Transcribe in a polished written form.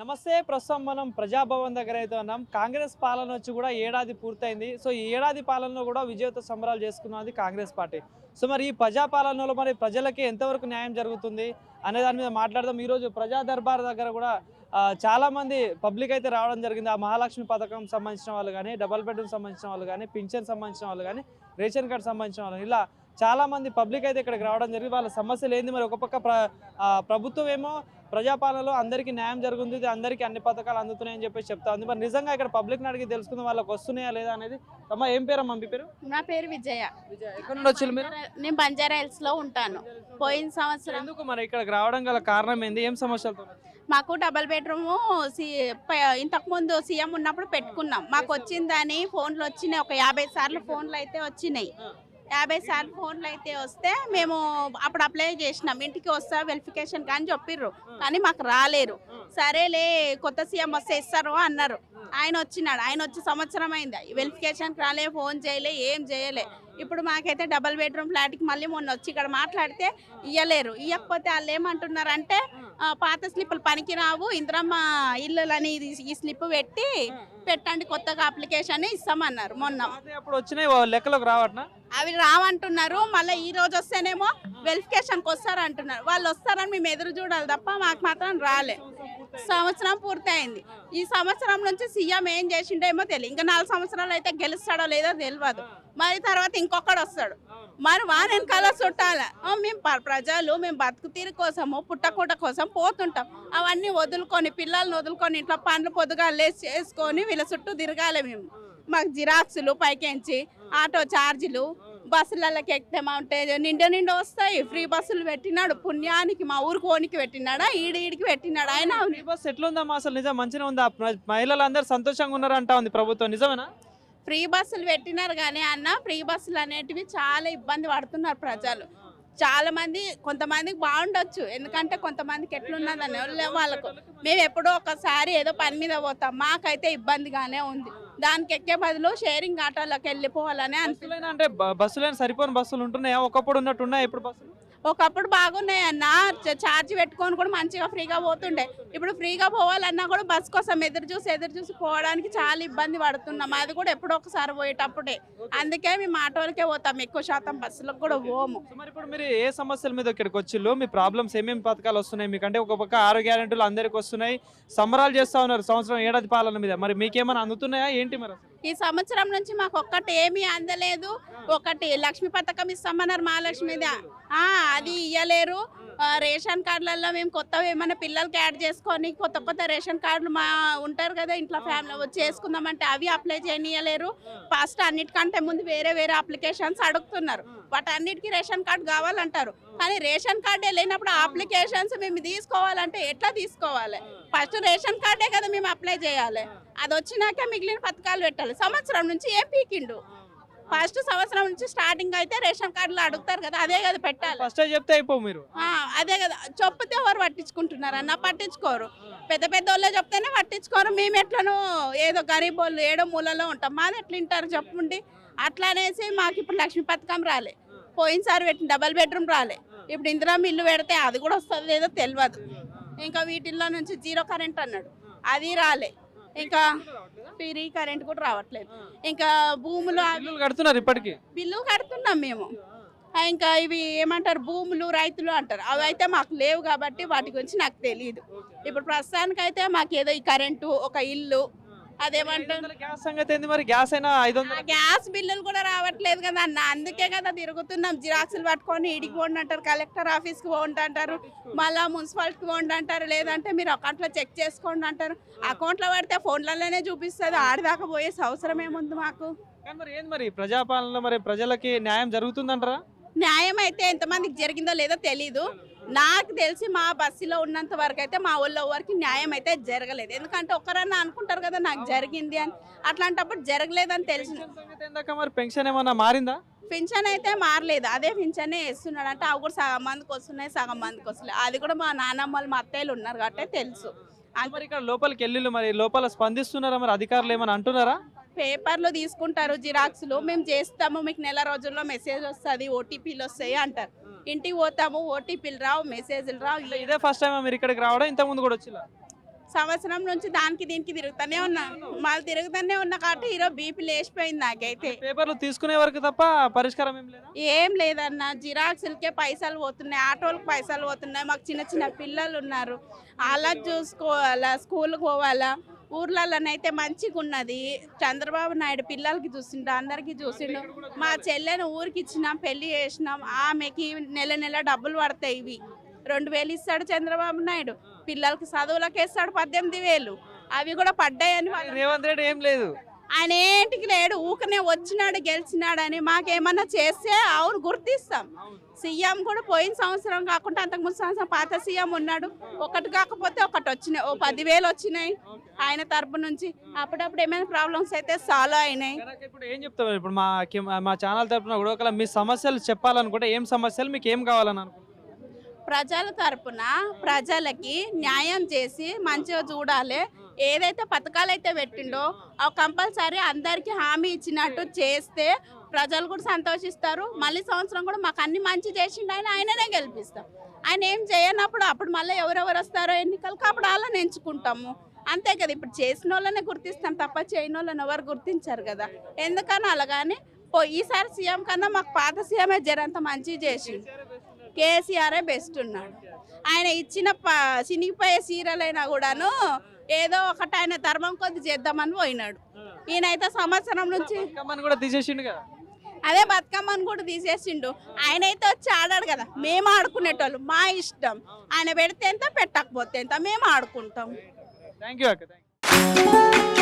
నమస్తే. ప్రస్తుతం మనం ప్రజాభవన్ దగ్గర అయితే ఉన్నాం. కాంగ్రెస్ పాలన వచ్చి కూడా ఏడాది పూర్తయింది. సో ఈ ఏడాది పాలనలో కూడా విజయోత్సవ సంబరాలు చేసుకున్నది కాంగ్రెస్ పార్టీ. సో మరి ఈ ప్రజాపాలనలో మరి ప్రజలకి ఎంతవరకు న్యాయం జరుగుతుంది అనే దాని మీద మాట్లాడదాం. ఈరోజు ప్రజా దర్బార్ దగ్గర కూడా చాలా మంది పబ్లిక్ అయితే రావడం జరిగింది. ఆ మహాలక్ష్మి పథకం సంబంధించిన వాళ్ళు కానీ, డబల్ బెడ్రూమ్ సంబంధించిన వాళ్ళు కానీ, పింఛన్ సంబంధించిన వాళ్ళు కానీ, రేషన్ కార్డు సంబంధించిన వాళ్ళు, ఇలా చాలా మంది పబ్లిక్ అయితే ఇక్కడికి రావడం జరిగింది. వాళ్ళ సమస్యలు ఏంది, మరి ఒక పక్క ప్రభుత్వం ఏమో ప్రజాపాలనలో అందరికీ న్యాయం జరుగుతుంది, అందరికీ అన్ని పథకాలు అందుతున్నాయని చెప్పేసి చెప్తా ఉంది. మరి నిజంగా ఇక్కడ పబ్లిక్ని అడిగి తెలుసుకుందాం వాళ్ళకి వస్తున్నాయా లేదా అనేది. అమ్మ ఏం పేరు? అమ్మ మీ పేరు? నా పేరు విజయ. ఎక్కడ నుండి వచ్చి మీరు? నేను బంజారా హిల్స్ లో ఉంటాను. పోయిన సంవత్సరం ఎందుకు మరి ఇక్కడికి రావడం గల కారణం ఏంది? ఏం సమస్యలతో? మాకు డబల్ బెడ్రూమ్ ఇంతకు ముందు సీఎం ఉన్నప్పుడు పెట్టుకున్నాం. మాకు వచ్చిందని ఫోన్లు వచ్చినాయి, ఒక 50 సార్లు ఫోన్లు అయితే వచ్చినాయి. 50 సార్లు ఫోన్లు అయితే వస్తే మేము అప్పుడు అప్లై చేసినాం, ఇంటికి వస్తా వెరిఫికేషన్ కానీ చెప్పిర్రు, కానీ మాకు రాలేరు. సరేలే కొత్త సీఎం వస్తే ఇస్తారు అన్నారు. ఆయన వచ్చినాడు, ఆయన వచ్చి సంవత్సరం అయింది, వెరిఫికేషన్కి రాలే, ఫోన్ చేయలే, ఏం చేయలే. ఇప్పుడు మాకైతే డబల్ బెడ్రూమ్ ఫ్లాట్కి మళ్ళీ మొన్న వచ్చి ఇక్కడ మాట్లాడితే ఇయ్యలేరు. ఇవ్వకపోతే వాళ్ళు ఏమంటున్నారంటే పాత స్లిప్పులు పనికి రావు, ఇంద్రమ్మ ఇల్లులని ఈ స్లిప్ పెట్టండి, కొత్తగా అప్లికేషన్ ఇస్తామన్నారు. మొన్న అప్పుడు వచ్చినాయి లెక్కలోకి రావట్నా? అవి రావంటున్నారు. మళ్ళీ ఈ రోజు వస్తేనేమో వెరిఫికేషన్కి వస్తారంటున్నారు. వాళ్ళు వస్తారని మేము ఎదురు చూడాలి తప్ప మాకు మాత్రం రాలే. సంవత్సరం పూర్తయింది. ఈ సంవత్సరం నుంచి సీఎం ఏం చేసిండేమో తెలియదు. ఇంకా 4 సంవత్సరాలు అయితే గెలుస్తాడో లేదో తెలియదు. మరి తర్వాత ఇంకొకడు వస్తాడు, మరి వాని వెనకాల చుట్టాల. మేము ప్రజలు మేము బతుకు తీరు కోసము, పుట్టకూట కోసం పోతుంటాం. అవన్నీ వదులుకొని, పిల్లల్ని వదులుకొని, ఇంట్లో పనులు పొద్దుగా లేచి చేసుకొని వీళ్ళ చుట్టూ తిరగాలి మేము. మాకు జిరాక్సులు పైకెంచి, ఆటో ఛార్జీలు, బస్సులకి ఎక్కితే ఉంటే నిండా వస్తాయి. ఫ్రీ బస్సులు పెట్టినాడు, పుణ్యానికి మా ఊరికి ఓనికి పెట్టినాడా, ఈడికి పెట్టినాడు ఆయన. బస్ ఎట్లుందమ్మా అసలు? నిజం మంచిగా ఉందా? మహిళలు అందరూ సంతోషంగా ఉన్నారంటా ఉంది ప్రభుత్వం, నిజమేనా? ఫ్రీ బస్సులు పెట్టినారు కానీ అన్న, ఫ్రీ బస్సులు అనేటివి చాలా ఇబ్బంది పడుతున్నారు ప్రజలు. చాలా మంది, కొంతమందికి బాగుండొచ్చు, ఎందుకంటే కొంతమందికి ఎట్లున్నదని వాళ్ళకు. మేము ఎప్పుడో ఒకసారి ఏదో పని మీద పోతాం, మాకైతే ఇబ్బందిగానే ఉంది. దానికి ఎక్కే బదులు షేరింగ్ ఆటోలోకి వెళ్ళిపోవాలని అనిపిస్తుంది. అంటే బస్సులైనా సరిపోని బస్సులు ఉంటున్నాయా? ఒకప్పుడు ఉన్నట్టున్నాయి ఇప్పుడు బస్సులు? ఒకప్పుడు బాగున్నాయి అన్న, ఛార్జ్ పెట్టుకొని కూడా మంచిగా ఫ్రీగా పోతుండే. ఇప్పుడు ఫ్రీగా పోవాలన్నా కూడా బస్ కోసం ఎదురు చూసి పోవడానికి చాలా ఇబ్బంది పడుతున్నాం. అది కూడా ఎప్పుడో ఒకసారి పోయేటప్పుడే. అందుకే మేము ఆటోలకే పోతాం, ఎక్కువ శాతం బస్సులకు కూడా పోము. మరి ఇప్పుడు మీరు ఏ సమస్యల మీద ఇక్కడికి వచ్చిళ్ళు? మీ ప్రాబ్లమ్స్ ఏమేమి పథకాలు వస్తున్నాయి మీకంటే? ఒక పక్క 6 గ్యారెంటీలు అందరికి వస్తున్నాయి, సంబరాలు చేస్తా ఉన్నారు సంవత్సరం ఏడాది పాలన మీద. మరి మీకేమైనా అందుతున్నాయా ఏంటి? మరి ఈ సంవత్సరం నుంచి మాకు ఒక్కటి ఏమీ అందలేదు. ఒకటి లక్ష్మీ పథకం ఇస్తామన్నారు, మహాలక్ష్మిది, అది ఇయ్యలేరు. రేషన్ కార్డులలో మేము కొత్తవి ఏమైనా పిల్లలకి యాడ్ చేసుకొని కొత్త రేషన్ కార్డులు మా ఉంటారు కదా ఇంట్లో ఫ్యామిలీ చేసుకుందామంటే అవి అప్లై చేయనియలేరు. ఫస్ట్ అన్నిటికంటే ముందు వేరే అప్లికేషన్స్ అడుగుతున్నారు. వాటన్నిటికీ రేషన్ కార్డు కావాలంటారు, కానీ రేషన్ కార్డే లేనప్పుడు అప్లికేషన్స్ మేము తీసుకోవాలంటే ఎట్లా తీసుకోవాలి? ఫస్ట్ రేషన్ కార్డే కదా మేము అప్లై చేయాలి. అది వచ్చినాక మిగిలిన పథకాలు పెట్టాలి. సంవత్సరం నుంచి ఏం పీకిండు? ఫస్ట్ సంవత్సరం నుంచి స్టార్టింగ్ అయితే రేషన్ కార్డులు అడుగుతారు కదా, అదే కదా పెట్టాలి. ఫస్ట్ చెప్తే అయిపో మీరు. అదే కదా చెప్తే ఎవరు పట్టించుకుంటున్నారు అన్న? పట్టించుకోరు. పెద్ద వాళ్ళే చెప్తేనే పట్టించుకోరు. మేము ఎట్లను ఏదో గరీబ్ వాళ్ళు ఏడో మూలలో ఉంటాం, మాది ఎట్లా వింటారు చెప్పండి? అట్లా అనేసి మాకు ఇప్పుడు లక్ష్మీ పథకం రాలే, పోయినసారి పెట్టిన డబల్ బెడ్రూమ్ రాలే, ఇప్పుడు ఇందిరమ్మ ఇల్లు పెడితే అది కూడా వస్తుంది లేదో తెలియదు. ఇంకా వీటిల్లో నుంచి 0 కరెంట్ అన్నాడు, అది రాలే. ఇంకా ఫ్రీ కరెంట్ కూడా రావట్లేదు. ఇంకా భూములు కడుతున్నారు, ఇప్పటికీ బిల్లు కడుతున్నాం మేము. ఇంకా ఇవి ఏమంటారు, భూములు రైతులు అంటారు, అవి అయితే మాకు లేవు కాబట్టి వాటి గురించి నాకు తెలియదు. ఇప్పుడు ప్రస్తుతానికైతే మాకు ఏదో ఈ కరెంటు, ఒక ఇల్లు, అదేమంటారు గ్యాస్ సంగతి ఏంది? మరి గ్యాస్ అయినా 500 గ్యాస్ బిల్లులు కూడా రావట్లేదు కదా అన్న. అందుకే కదా తిరుగుతున్నాం, జిరాక్సులు పట్టుకొని ఇడికి పోండి అంటారు, కలెక్టర్ ఆఫీస్కి పోండి అంటారు, మళ్ళీ మున్సిపాలిటీకి పోండి అంటారు, లేదంటే మీరు అకౌంట్లో చెక్ చేసుకోండి అంటారు. అకౌంట్లో పడితే ఫోన్లలోనే చూపిస్తుంది, ఆడిదాకా పోయే అవసరం ఏముంది మాకు? మరి ఏంది మరి ప్రజాపాలనలో మరి ప్రజలకి న్యాయం జరుగుతుందంటారా? న్యాయం అయితే ఎంతమందికి జరిగిందో లేదో తెలీదు. నాకు తెలిసి మా బస్సులో ఉన్నంత వరకు అయితే మా ఊళ్ళో వరకు న్యాయం అయితే జరగలేదు. ఎందుకంటే ఒకరన్నా అనుకుంటారు కదా నాకు జరిగింది అని, అట్లాంటప్పుడు జరగలేదని తెలిసి. మరి పెన్షన్ ఏమన్నా మారిందా? పింఛన్ అయితే మారలేదు, అదే పింఛనే వేస్తున్నాడు. అంటే అవి కూడా సగం మందికి వస్తున్నాయి, సగం మందికి వస్తున్నాయి. అది కూడా మా నాన్నమ్మలు మా అత్తయ్యలు ఉన్నారు కాబట్టి తెలుసు. మరి ఇక్కడ లోపలికి వెళ్ళి మరి లోపల స్పందిస్తున్నారా? మరి అధికారులు ఏమైనా అంటున్నారా? పేపర్లు తీసుకుంటారు, జిరాక్స్లు మేము చేస్తాము, మీకు నెల రోజుల్లో మెసేజ్ వస్తుంది, ఓటీపీలు వస్తాయి అంటారు. ఇంటికి పోతాము, ఓటీపీలు రావు, మెసేజ్లు రావు. ఇదే ఫస్ట్ టైం మీరు ఇక్కడికి రావడం? ఇంతకుముందు కూడా వచ్చిలా? సంవత్సరం నుంచి దానికి దీనికి తిరుగుతూనే ఉన్నా, మళ్ళీ తిరుగుతూనే ఉన్నా కాబట్టి ఈరోజు బీపీ లేచిపోయింది నాకైతే. పేపర్లు తీసుకునే వరకు తప్ప పరిష్కారం ఏం లేదా? ఏం లేదన్న, జిరాక్స్లకే పైసలు పోతున్నాయి, ఆటోలకు పైసలు పోతున్నాయి. మాకు చిన్న చిన్న పిల్లలు ఉన్నారు, అలా చూసుకోవాలా, స్కూల్కి పోవాలా. ఊర్లలోనైతే మంచిగా ఉన్నది. చంద్రబాబు నాయుడు పిల్లలకి చూసిండు, అందరికీ చూసిండు. మా చెల్లెని ఊరికి ఇచ్చినాం, పెళ్లి చేసినాం. ఆమెకి నెల నెల డబ్బులు పడతాయి. ఇవి 2000 ఇస్తాడు చంద్రబాబు నాయుడు, పిల్లలకి చదువులకు వేస్తాడు 18,000. అవి కూడా పడ్డాయని రేవంత్ రెడ్డి ఏం లేదు, ఆయన ఏంటికి లేడు. ఊకనే వచ్చినాడు గెలిచినాడని మాకేమన్నా చేస్తే అవును గుర్తిస్తాం. సీఎం కూడా పోయిన సంవత్సరం కాకుండా అంతకుముందు సంవత్సరం పాత సీఎం ఉన్నాడు, ఒకటి కాకపోతే ఒకటి వచ్చినాయి, ఓ 10,000 వచ్చినాయి ఆయన తరపు నుంచి. అప్పుడప్పుడు ఏమైనా ప్రాబ్లమ్స్ అయితే సాల్వ్ అయినాయి. ఇప్పుడు ఏం చెప్తారు? ఇప్పుడు మా ఛానల్ తరపున కూడా ఒకవేళ మీ సమస్యలు చెప్పాలనుకుంటే ఏం సమస్యలు మీకు ఏం కావాలని అనుకుంటున్నారు? ప్రజల తరపున ప్రజలకి న్యాయం చేసి మంచిగా చూడాలి. ఏదైతే పథకాలు అయితే పెట్టిండో అవి కంపల్సరీ అందరికీ హామీ ఇచ్చినట్టు చేస్తే ప్రజలు కూడా సంతోషిస్తారు. మళ్ళీ సంవత్సరం కూడా మాకు అన్ని మంచి చేసిండు ఆయననే గెలిపిస్తాం. ఆయన ఏం చేయనప్పుడు అప్పుడు మళ్ళీ ఎవరెవరు వస్తారో ఎన్నికలకు అప్పుడు వాళ్ళని ఎంచుకుంటాము, అంతే కదా. ఇప్పుడు చేసిన వాళ్ళనే గుర్తిస్తాం తప్ప చేయని వాళ్ళని ఎవరు గుర్తించారు కదా. ఎందుకని అలాగాని ఈసారి సీఎం కన్నా మాకు పాత సీఎంఏ జరంత మంచిగా చేసిండు. కేసీఆరే బెస్ట్ ఉన్నాడు. ఆయన ఇచ్చిన చినిగిపోయే సీరియలైనా కూడాను ఏదో ఒకటి ఆయన ధర్మం కొద్ది చేద్దామని పోయినాడు. ఈయనైతే సంవత్సరం నుంచి కూడా తీసేసిండు కదా, అదే బతుకమ్మని కూడా తీసేసిండు. ఆయన అయితే వచ్చి ఆడాడు కదా, మేము ఆడుకునేటోళ్ళు మా ఇష్టం. ఆయన పెడితే ఎంత పెట్టకపోతే ఎంత మేము ఆడుకుంటాం. థ్యాంక్ యూ అక్క.